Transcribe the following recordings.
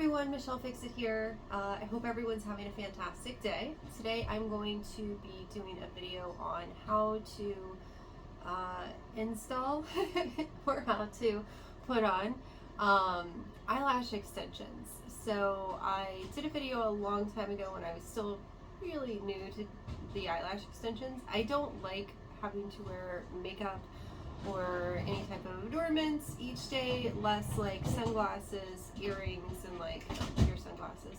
everyone, Michelle Fix It here. I hope everyone's having a fantastic day. Today I'm going to be doing a video on how to install or how to put on eyelash extensions. So I did a video a long time ago when I was still really new to the eyelash extensions. I don't like having to wear makeup or any type of adornments each day, less like sunglasses, earrings, and like your sunglasses,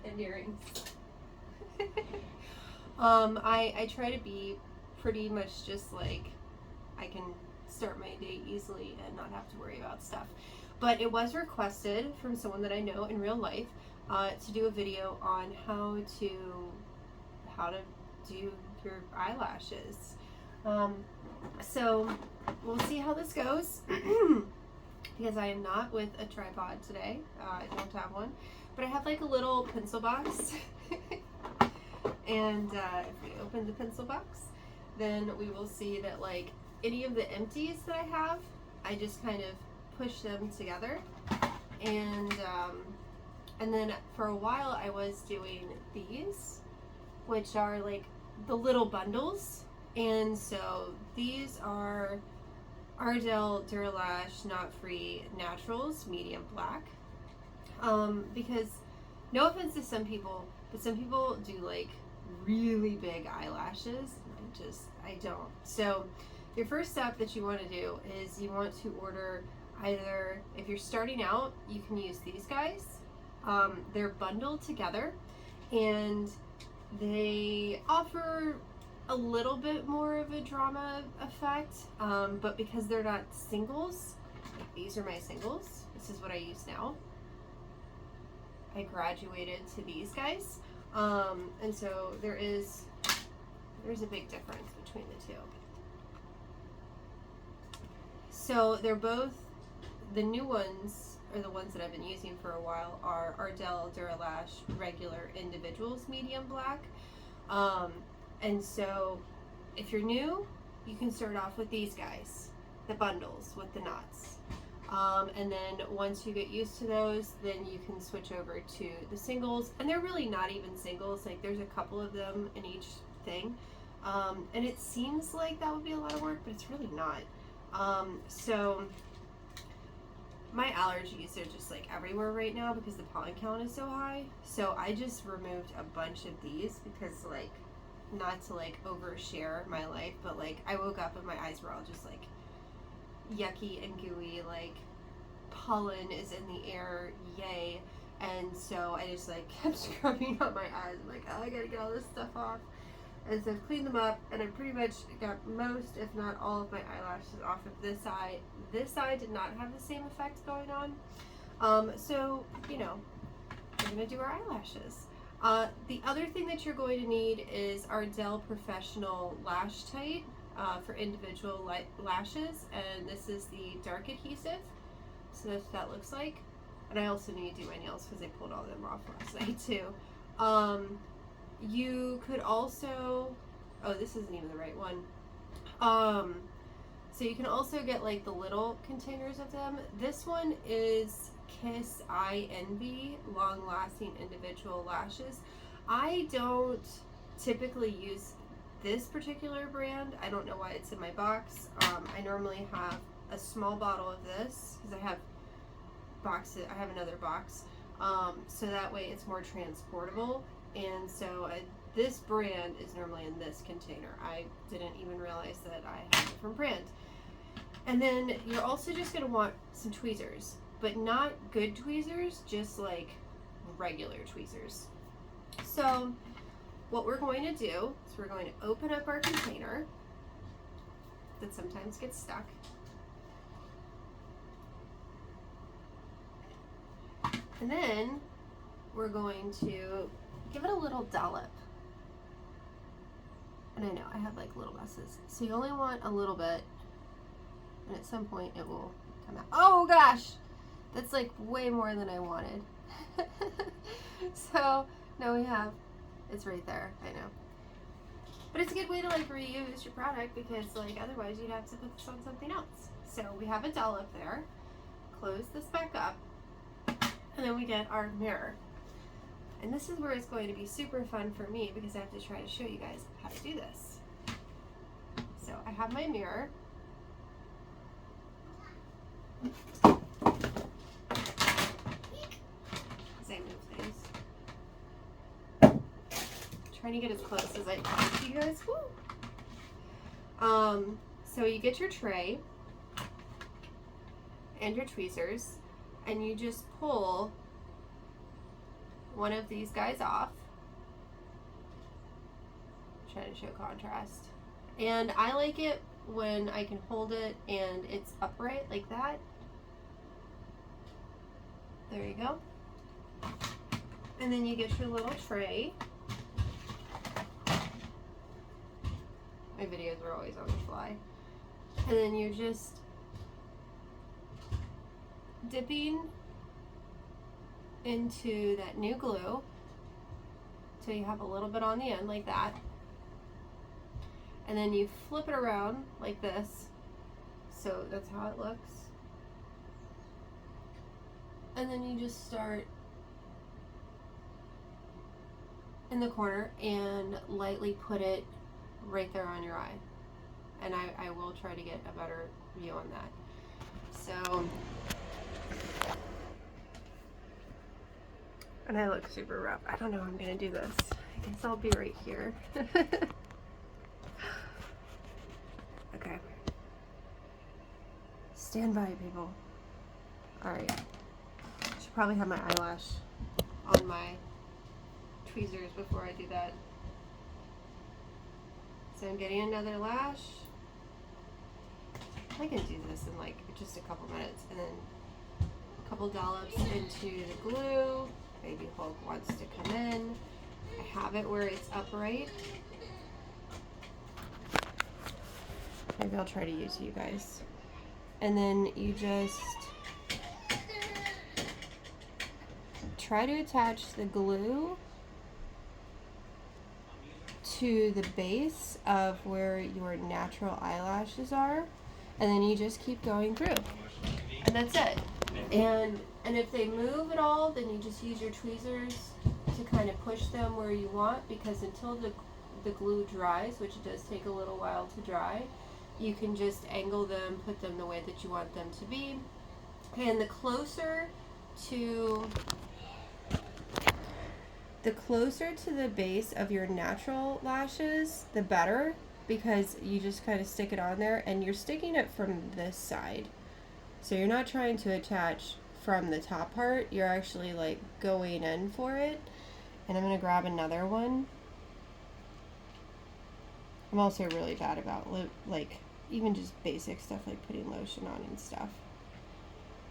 and earrings. I try to be pretty much just like I can start my day easily and not have to worry about stuff. But it was requested from someone that I know in real life to do a video on how to do your eyelashes. So we'll see how this goes because I am not with a tripod today. I don't have one, but I have like a little pencil box and if we open the pencil box, then we will see that like any of the empties that I have, I just kind of push them together, and then for a while I was doing these, which are like the little bundles. And so these are Ardell Duralash Knot Free Naturals Medium Black. Because no offense to some people, but some people do like really big eyelashes, and I don't. So your first step that you want to do is you want to order either, if you're starting out, you can use these guys. They're bundled together and they offer a little bit more of a drama effect, but because they're not singles, like these are my singles, this is what I use now. I graduated to these guys, and so there's a big difference between the two. So they're both, the new ones, or the ones that I've been using for a while, are Ardell Duralash Regular Individuals Medium Black. And so if you're new, you can start off with these guys, the bundles with the knots. And then once you get used to those, then you can switch over to the singles. And they're really not even singles, like there's a couple of them in each thing. And it seems like that would be a lot of work, but it's really not. So my allergies are just like everywhere right now because the pollen count is so high. So I just removed a bunch of these because, like, not to like overshare my life, but like I woke up and my eyes were all just like yucky and gooey, like pollen is in the air, yay. And so I just like kept scrubbing up my eyes. I'm like, oh, I gotta get all this stuff off. And so I've cleaned them up, and I pretty much got most, if not all, of my eyelashes off of this eye. This eye did not have the same effect going on. So, you know, we're gonna do our eyelashes. The other thing that you're going to need is Ardell Professional Lash Tight for individual lashes, and this is the dark adhesive, so that's what that looks like. And I also need to do my nails because I pulled all of them off last night too. You could also, oh, this isn't even the right one. So you can also get like the little containers of them. This one is Kiss Eye Envy Long Lasting Individual Lashes. I don't typically use this particular brand. I don't know why it's in my box. I normally have a small bottle of this because I have boxes. I have another box, so that way it's more transportable. And so this brand is normally in this container. I didn't even realize that I had a different brand. And then you're also just going to want some tweezers, but not good tweezers, just like regular tweezers. So what we're going to do is we're going to open up our container that sometimes gets stuck. And then we're going to give it a little dollop. And I know I have like little messes, so you only want a little bit, and at some point it will come out. Oh gosh, that's like way more than I wanted. So now we have, it's right there, I know. But it's a good way to like reuse your product because like otherwise you'd have to put this on something else. So we have a dollop there. close this back up, and then we get our mirror. And this is where it's going to be super fun for me because I have to try to show you guys how to do this. So I have my mirror. As I move things. Trying to get as close as I can to you guys. Woo! So you get your tray and your tweezers, and you just pull one of these guys off. Trying to show contrast. And I like it when I can hold it and it's upright like that. There you go. And then you get your little tray. My videos are always on the fly. And then you're just dipping into that new glue so you have a little bit on the end like that. And then you flip it around like this. So that's how it looks. And then you just start in the corner and lightly put it right there on your eye. And I will try to get a better view on that. So, and I look super rough. I don't know how I'm gonna do this. I guess I'll be right here. Okay. Stand by, people. Alright. Should probably have my eyelash on my tweezers before I do that. So I'm getting another lash. I can do this in like just a couple minutes, and then a couple dollops into the glue. Baby Hulk wants to come in. I have it where it's upright. Maybe I'll try to use you guys. And then you just try to attach the glue to the base of where your natural eyelashes are, and then you just keep going through, and that's it. And if they move at all, then you just use your tweezers to kind of push them where you want, because until the glue dries, which it does take a little while to dry, you can just angle them, put them the way that you want them to be. And the closer to the base of your natural lashes, the better, because you just kind of stick it on there, and you're sticking it from this side. So you're not trying to attach from the top part, you're actually like going in for it. And I'm gonna grab another one. I'm also really bad about like even just basic stuff like putting lotion on and stuff.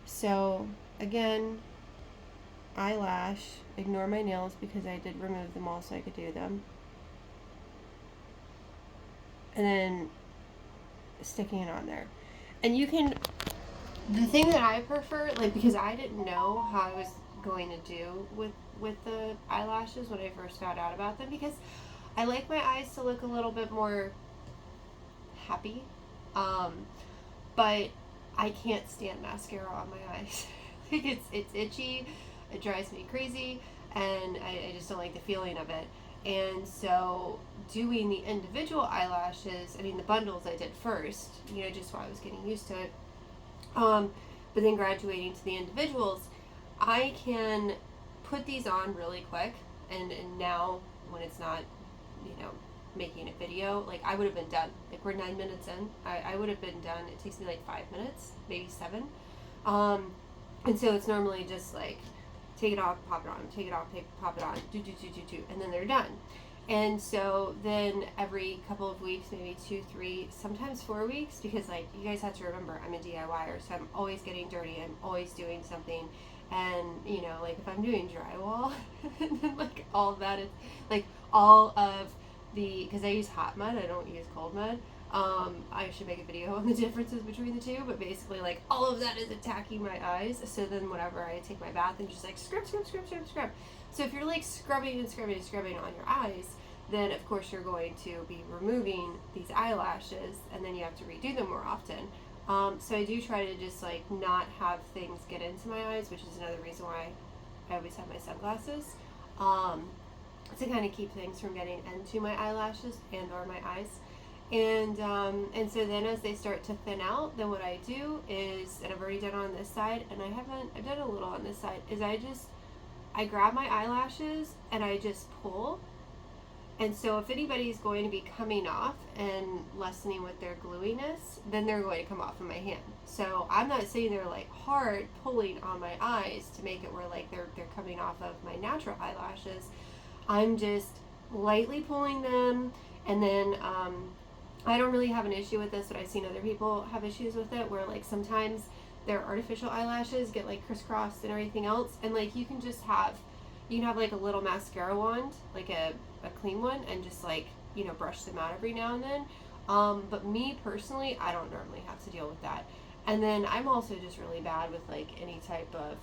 So again, eyelash, ignore my nails because I did remove them all so I could do them. And then sticking it on there. And you can, the thing that I prefer, like, because I didn't know how I was going to do with the eyelashes when I first found out about them, because I like my eyes to look a little bit more happy, but I can't stand mascara on my eyes. It's itchy, it drives me crazy, and I just don't like the feeling of it. And so doing the individual eyelashes, I mean the bundles I did first, you know, just while I was getting used to it, but then graduating to the individuals, I can put these on really quick, and now when it's not, you know, making a video, like I would have been done. Like we're 9 minutes in, I would have been done. It takes me like 5 minutes, maybe 7. And so it's normally just like take it off, pop it on, take it off, pop it on, do, and then they're done. And so then every couple of weeks, maybe 2, 3, sometimes 4 weeks, because like you guys have to remember, I'm a DIYer, so I'm always getting dirty, I'm always doing something. And you know, like if I'm doing drywall, and then like all of that is like all of the, because I use hot mud, I don't use cold mud. I should make a video on the differences between the two, but basically like all of that is attacking my eyes. So then whenever I take my bath and just like scrub. So if you're like scrubbing on your eyes, then of course you're going to be removing these eyelashes, and then you have to redo them more often. So I do try to just like not have things get into my eyes, which is another reason why I always have my sunglasses, to kind of keep things from getting into my eyelashes and or my eyes. And so then as they start to thin out, then what I do is, and I've already done on this side, and I've done a little on this side, is I grab my eyelashes and I just pull. And so if anybody's going to be coming off and lessening with their gluiness, then they're going to come off in my hand. So I'm not sitting there like hard pulling on my eyes to make it where like they're coming off of my natural eyelashes. I'm just lightly pulling them, and then I don't really have an issue with this, but I've seen other people have issues with it where like sometimes their artificial eyelashes get like crisscrossed and everything else, and like you can have like a little mascara wand, like a clean one, and just like, you know, brush them out every now and then. But me personally, I don't normally have to deal with that. And then I'm also just really bad with like any type of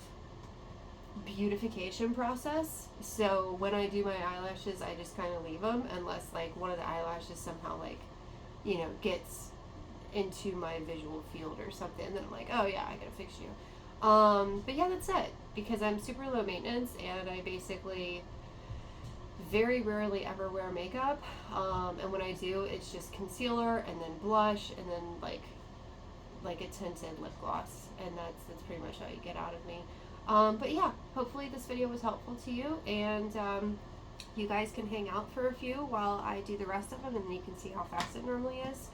beautification process. So when I do my eyelashes, I just kind of leave them unless like one of the eyelashes somehow like, you know, gets into my visual field or something. And then I'm like, oh yeah, I gotta fix you. But yeah, that's it, because I'm super low maintenance and I basically very rarely ever wear makeup. And when I do, it's just concealer and then blush and then like a tinted lip gloss, and that's pretty much all you get out of me. But yeah, hopefully this video was helpful to you, and you guys can hang out for a few while I do the rest of them, and then you can see how fast it normally is.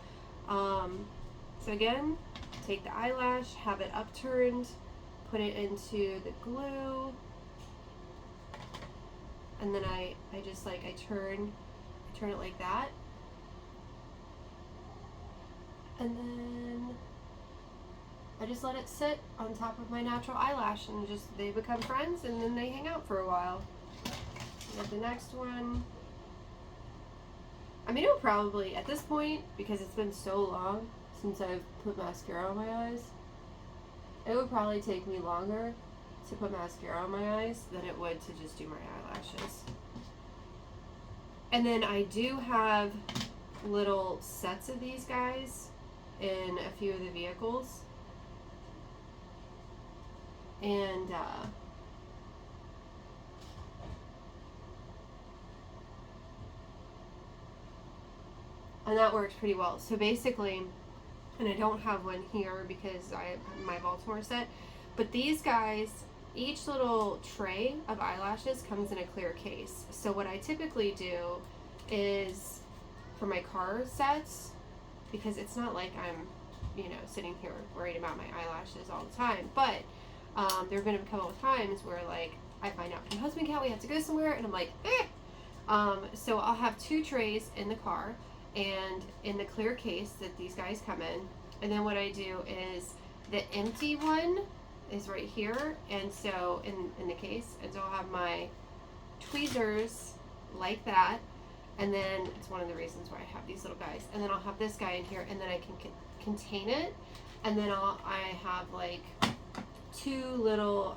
So again, take the eyelash, have it upturned, put it into the glue, and then I just like, I turn it like that, and then I just let it sit on top of my natural eyelash, and just they become friends, and then they hang out for a while. And the next one, I mean, it'll probably, at this point, because it's been so long since I've put mascara on my eyes, it would probably take me longer to put mascara on my eyes than it would to just do my eyelashes. And then I do have little sets of these guys in a few of the vehicles. And that works pretty well. So basically, and I don't have one here because I have my Baltimore set, but these guys, each little tray of eyelashes comes in a clear case. So what I typically do is, for my car sets, because it's not like I'm, you know, sitting here worried about my eyelashes all the time, but there have been a couple of times where like I find out from my husband, we have to go somewhere, and I'm like, so I'll have 2 trays in the car and in the clear case that these guys come in, and then what I do is the empty one is right here, and so in the case, and so I'll have my tweezers like that, and then it's one of the reasons why I have these little guys, and then I'll have this guy in here, and then I can contain it, and then I have like 2 little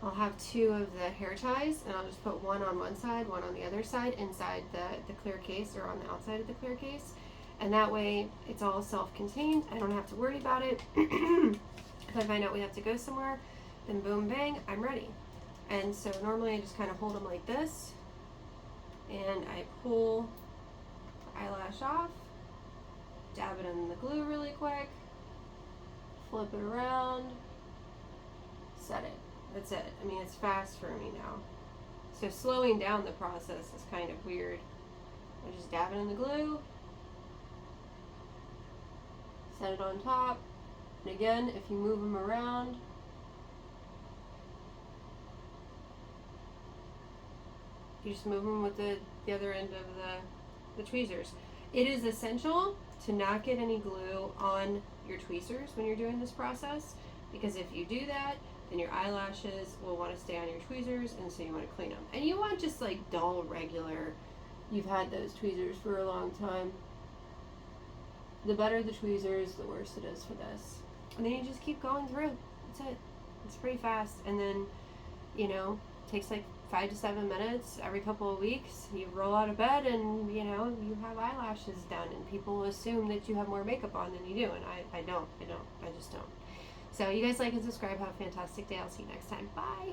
I'll have 2 of the hair ties, and I'll just put one on one side, one on the other side, inside the clear case, or on the outside of the clear case. And that way it's all self-contained. I don't have to worry about it. If I find out we have to go somewhere, then boom, bang, I'm ready. And so normally I just kind of hold them like this, and I pull the eyelash off, dab it in the glue really quick, flip it around, set it. That's it. I mean, it's fast for me now. So slowing down the process is kind of weird. I just dab it in the glue, set it on top, and again, if you move them around, you just move them with the other end of the tweezers. It is essential to not get any glue on your tweezers when you're doing this process, because if you do that, then your eyelashes will want to stay on your tweezers, and so you want to clean them. And you want just like dull, regular, you've had those tweezers for a long time. The better the tweezers, the worse it is for this. And then you just keep going through. That's it. It's pretty fast. And then, you know, it takes like 5 to 7 minutes every couple of weeks. You roll out of bed and, you know, you have eyelashes done, and people assume that you have more makeup on than you do, and I don't. I just don't. So you guys like and subscribe. Have a fantastic day. I'll see you next time. Bye.